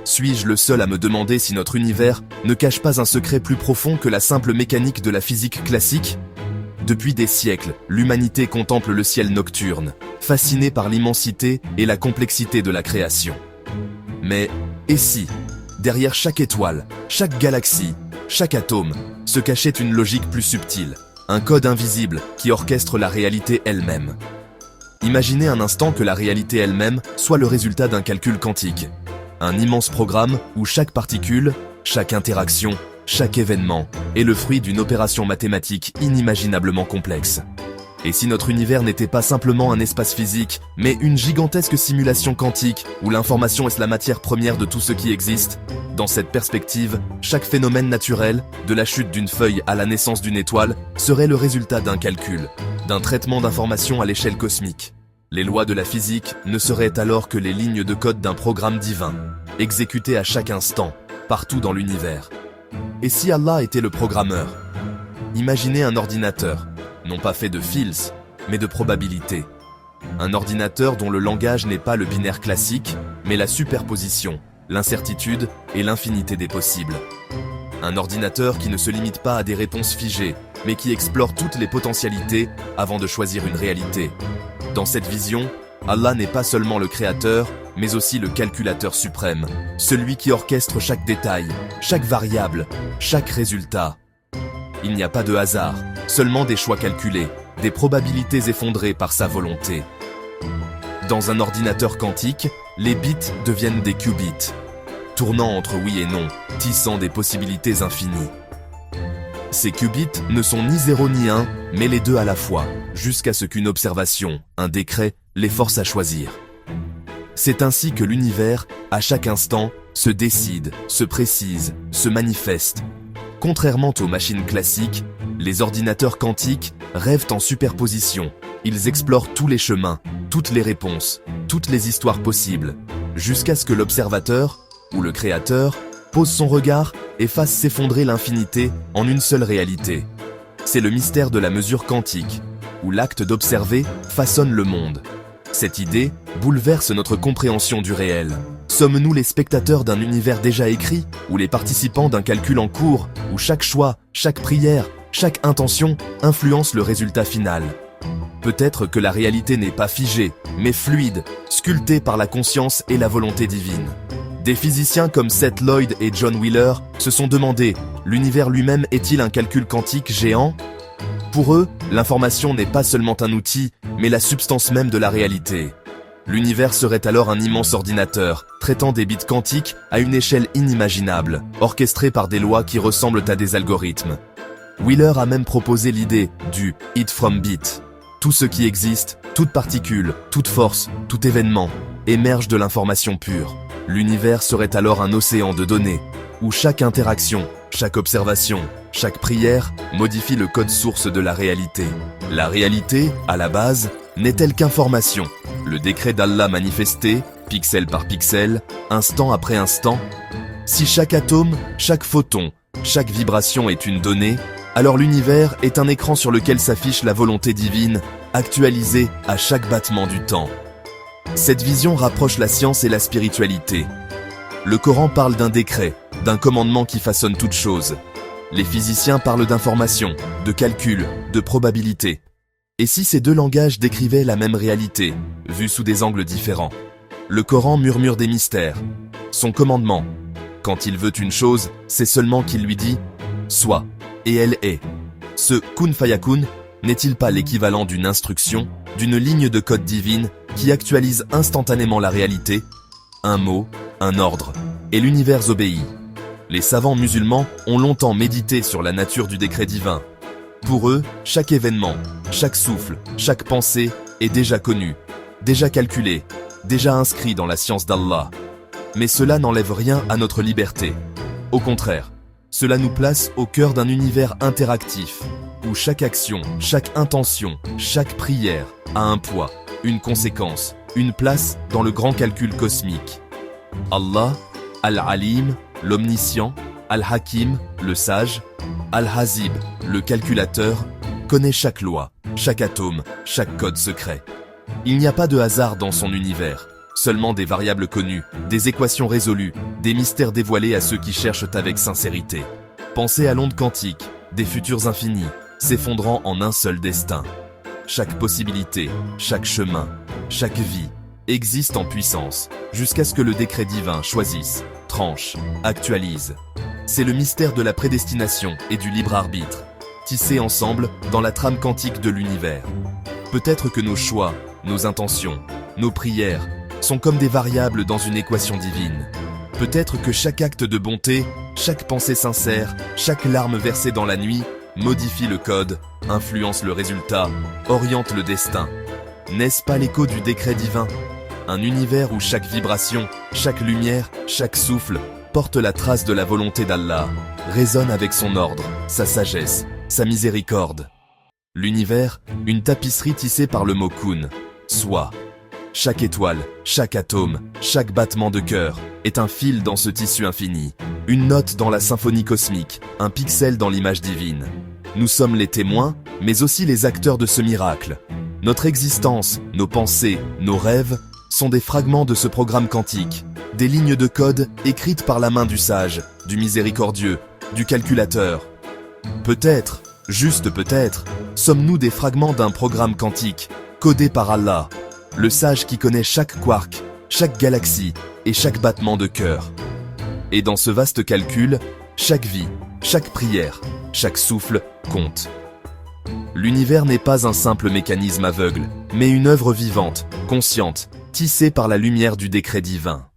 Suis-je le seul à me demander si notre univers ne cache pas un secret plus profond que la simple mécanique de la physique classique? Depuis des siècles, l'humanité contemple le ciel nocturne, fascinée par l'immensité et la complexité de la création. Mais, et si, derrière chaque étoile, chaque galaxie, chaque atome, se cachait une logique plus subtile, un code invisible qui orchestre la réalité elle-même? Imaginez un instant que la réalité elle-même soit le résultat d'un calcul quantique. Un immense programme où chaque particule, chaque interaction, chaque événement est le fruit d'une opération mathématique inimaginablement complexe. Et si notre univers n'était pas simplement un espace physique, mais une gigantesque simulation quantique où l'information est la matière première de tout ce qui existe? Dans cette perspective, chaque phénomène naturel, de la chute d'une feuille à la naissance d'une étoile, serait le résultat d'un calcul, d'un traitement d'informations à l'échelle cosmique. Les lois de la physique ne seraient alors que les lignes de code d'un programme divin, exécuté à chaque instant, partout dans l'univers. Et si Allah était le programmeur? Imaginez un ordinateur, non pas fait de fils, mais de probabilités. Un ordinateur dont le langage n'est pas le binaire classique, mais la superposition, l'incertitude et l'infinité des possibles. Un ordinateur qui ne se limite pas à des réponses figées, mais qui explore toutes les potentialités avant de choisir une réalité. Dans cette vision, Allah n'est pas seulement le créateur, mais aussi le calculateur suprême, celui qui orchestre chaque détail, chaque variable, chaque résultat. Il n'y a pas de hasard, seulement des choix calculés, des probabilités effondrées par sa volonté. Dans un ordinateur quantique, les bits deviennent des qubits, tournant entre oui et non, tissant des possibilités infinies. Ces qubits ne sont ni 0 ni 1, mais les deux à la fois, jusqu'à ce qu'une observation, un décret, les force à choisir. C'est ainsi que l'univers, à chaque instant, se décide, se précise, se manifeste. Contrairement aux machines classiques, les ordinateurs quantiques rêvent en superposition. Ils explorent tous les chemins, toutes les réponses, toutes les histoires possibles, jusqu'à ce que l'observateur, ou le créateur, pose son regard et fasse s'effondrer l'infinité en une seule réalité. C'est le mystère de la mesure quantique, où l'acte d'observer façonne le monde. Cette idée bouleverse notre compréhension du réel. Sommes-nous les spectateurs d'un univers déjà écrit, ou les participants d'un calcul en cours, où chaque choix, chaque prière, chaque intention influence le résultat final? Peut-être que la réalité n'est pas figée, mais fluide, sculptée par la conscience et la volonté divine. Des physiciens comme Seth Lloyd et John Wheeler se sont demandé, l'univers lui-même est-il un calcul quantique géant? Pour eux, l'information n'est pas seulement un outil, mais la substance même de la réalité. L'univers serait alors un immense ordinateur, traitant des bits quantiques à une échelle inimaginable, orchestré par des lois qui ressemblent à des algorithmes. Wheeler a même proposé l'idée du « it from bit ». Tout ce qui existe, toute particule, toute force, tout événement, émerge de l'information pure. L'univers serait alors un océan de données, où chaque interaction, chaque observation, chaque prière modifie le code source de la réalité. La réalité, à la base, n'est-elle qu'information, le décret d'Allah manifesté, pixel par pixel, instant après instant? Si chaque atome, chaque photon, chaque vibration est une donnée, alors l'univers est un écran sur lequel s'affiche la volonté divine, actualisée à chaque battement du temps. Cette vision rapproche la science et la spiritualité. Le Coran parle d'un décret, d'un commandement qui façonne toute chose. Les physiciens parlent d'information, de calcul, de probabilité. Et si ces deux langages décrivaient la même réalité, vue sous des angles différents? Le Coran murmure des mystères. Son commandement, quand il veut une chose, c'est seulement qu'il lui dit « sois », et elle est. Ce « kun fayakun » n'est-il pas l'équivalent d'une instruction, d'une ligne de code divine qui actualise instantanément la réalité? Un mot, un ordre, et l'univers obéit. Les savants musulmans ont longtemps médité sur la nature du décret divin. Pour eux, chaque événement, chaque souffle, chaque pensée est déjà connu, déjà calculé, déjà inscrit dans la science d'Allah. Mais cela n'enlève rien à notre liberté. Au contraire, cela nous place au cœur d'un univers interactif, où chaque action, chaque intention, chaque prière a un poids, une conséquence, une place dans le grand calcul cosmique. Allah, Al-Alim, l'omniscient, Al-Hakim, le sage, Al-Hazib, le calculateur, connaît chaque loi, chaque atome, chaque code secret. Il n'y a pas de hasard dans son univers. seulement des variables connues, des équations résolues, des mystères dévoilés à ceux qui cherchent avec sincérité. Pensez à l'onde quantique, des futurs infinis, s'effondrant en un seul destin. Chaque possibilité, chaque chemin, chaque vie, existe en puissance, jusqu'à ce que le décret divin choisisse, tranche, actualise. C'est le mystère de la prédestination et du libre arbitre, tissés ensemble dans la trame quantique de l'univers. Peut-être que nos choix, nos intentions, nos prières, sont comme des variables dans une équation divine. Peut-être que chaque acte de bonté, chaque pensée sincère, chaque larme versée dans la nuit, modifie le code, influence le résultat, oriente le destin. N'est-ce pas l'écho du décret divin? Un univers où chaque vibration, chaque lumière, chaque souffle porte la trace de la volonté d'Allah, résonne avec son ordre, sa sagesse, sa miséricorde. L'univers, une tapisserie tissée par le mot kun, soi. Chaque étoile, chaque atome, chaque battement de cœur est un fil dans ce tissu infini, une note dans la symphonie cosmique, un pixel dans l'image divine. Nous sommes les témoins, mais aussi les acteurs de ce miracle. Notre existence, nos pensées, nos rêves sont des fragments de ce programme quantique, des lignes de code écrites par la main du sage, du miséricordieux, du calculateur. Peut-être, juste peut-être, sommes-nous des fragments d'un programme quantique, codé par Allah, le sage qui connaît chaque quark, chaque galaxie et chaque battement de cœur. Et dans ce vaste calcul, chaque vie, chaque prière, chaque souffle compte. L'univers n'est pas un simple mécanisme aveugle, mais une œuvre vivante, consciente, tissée par la lumière du décret divin.